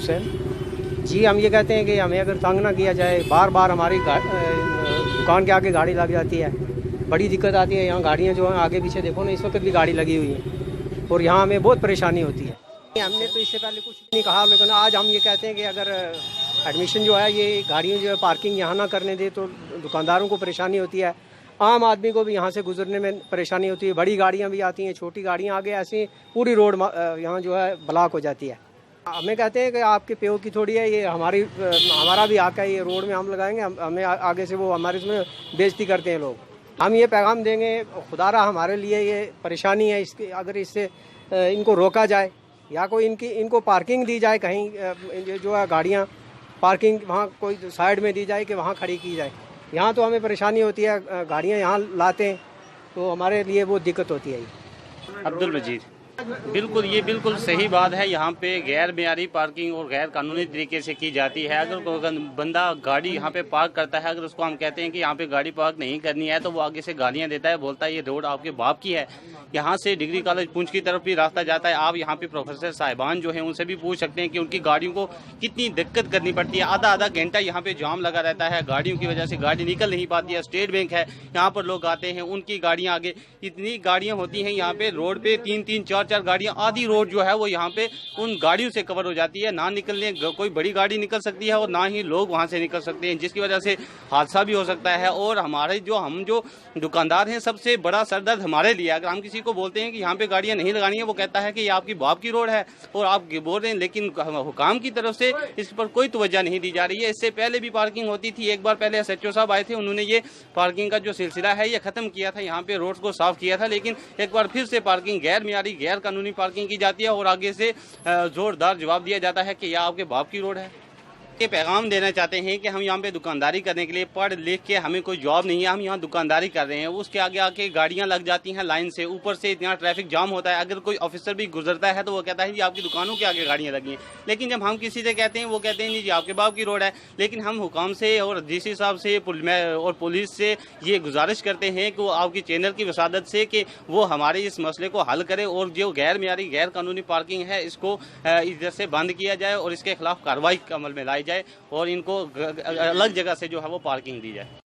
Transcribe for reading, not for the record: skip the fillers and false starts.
हुसैन। जी, हम ये कहते हैं कि हमें अगर तंग ना किया जाए, बार बार हमारी दुकान के आगे गाड़ी लग जाती है, बड़ी दिक्कत आती है। यहाँ गाड़ियाँ जो हैं आगे पीछे देखो ना, इस वक्त भी गाड़ी लगी हुई है और यहाँ हमें बहुत परेशानी होती है। हमने तो इससे पहले कुछ नहीं कहा, लेकिन आज हम ये कहते हैं कि अगर एडमिशन जो है ये गाड़ियों जो है पार्किंग यहाँ ना करने दे तो दुकानदारों को परेशानी होती है, आम आदमी को भी यहाँ से गुजरने में परेशानी होती है। बड़ी गाड़ियाँ भी आती हैं, छोटी गाड़ियाँ आगे, ऐसे पूरी रोड यहाँ जो है ब्लॉक हो जाती है। हमें कहते हैं कि आपके पेओ की थोड़ी है, ये हमारा भी हक है, ये रोड में हम लगाएंगे, हमें आगे से वो हमारे इसमें बेइज्जती करते हैं लोग। हम ये पैगाम देंगे, खुदारा हमारे लिए ये परेशानी है, इसके अगर इससे इनको रोका जाए या कोई इनको पार्किंग दी जाए, कहीं जो है गाड़ियाँ पार्किंग वहाँ कोई साइड में दी जाए कि वहाँ खड़ी की जाए। यहाँ तो हमें परेशानी होती है, गाड़ियाँ यहाँ लाते हैं तो हमारे लिए वो दिक्कत होती है। अब्दुल मजीद, बिल्कुल ये बिल्कुल सही बात है। यहाँ पे गैर मेयारी पार्किंग और गैर कानूनी तरीके से की जाती है। अगर कोई बंदा गाड़ी यहाँ पे पार्क करता है, अगर उसको हम कहते हैं कि यहाँ पे गाड़ी पार्क नहीं करनी है, तो वो आगे से गालियाँ देता है, बोलता है ये रोड आपके बाप की है। यहाँ से डिग्री कॉलेज पुंछ की तरफ भी रास्ता जाता है। आप यहाँ पे प्रोफेसर साहिबान जो हैं उनसे भी पूछ सकते हैं कि उनकी गाड़ियों को कितनी दिक्कत करनी पड़ती है। आधा आधा घंटा यहाँ पे जाम लगा रहता है, गाड़ियों की वजह से गाड़ी निकल नहीं पाती है। स्टेट बैंक है, यहाँ पर लोग आते हैं, उनकी गाड़ियाँ आगे, इतनी गाड़ियाँ होती हैं यहाँ पे रोड पे, 3-3 4-4 गाड़ियाँ, आधी रोड जो है वो यहाँ पे उन गाड़ियों से कवर हो जाती है। ना निकलने कोई बड़ी गाड़ी निकल सकती है और ना ही लोग वहाँ से निकल सकते हैं, जिसकी वजह से हादसा भी हो सकता है। और हमारे हम जो दुकानदार हैं, सबसे बड़ा सरदर्द हमारे लिए। अगर हम किसी को बोलते हैं कि यहाँ पे गाड़ियाँ नहीं लगानी है, वो कहता है कि ये आपकी बाप की रोड है और आप बोल रहे हैं, लेकिन हुकाम की तरफ से इस पर कोई तवज्जो नहीं दी जा रही है। इससे पहले भी पार्किंग होती थी, एक बार पहले SHO साहब आए थे, उन्होंने ये पार्किंग का जो सिलसिला है ये खत्म किया था, यहाँ पे रोड को साफ किया था, लेकिन एक बार फिर से पार्किंग गैर मियारी गैर कानूनी पार्किंग की जाती है और आगे से जोरदार जवाब दिया जाता है कि यह आपके बाप की रोड है। ये पैगाम देना चाहते हैं कि हम यहाँ पे दुकानदारी करने के लिए पढ़ लिख के हमें कोई जॉब नहीं है, हम यहाँ दुकानदारी कर रहे हैं। उसके आगे आके गाड़ियाँ लग जाती हैं लाइन से, ऊपर से इतना ट्रैफिक जाम होता है। अगर कोई ऑफिसर भी गुजरता है तो वो कहता है जी आपकी दुकानों के आगे गाड़ियाँ लगी हैं, लेकिन जब हम किसी से कहते हैं वो कहते हैं जी आपके बाप की रोड है। लेकिन हम हुकाम से और DC साहब से और पुलिस से ये गुजारिश करते हैं कि वो आपकी चैनल की वसादत से कि वो हमारे इस मसले को हल करे और जो गैर मियारी गैर कानूनी पार्किंग है इसको इधर से बंद किया जाए और इसके खिलाफ कार्रवाई अमल में लाई जाए और इनको अलग जगह से जो है वो पार्किंग दी जाए।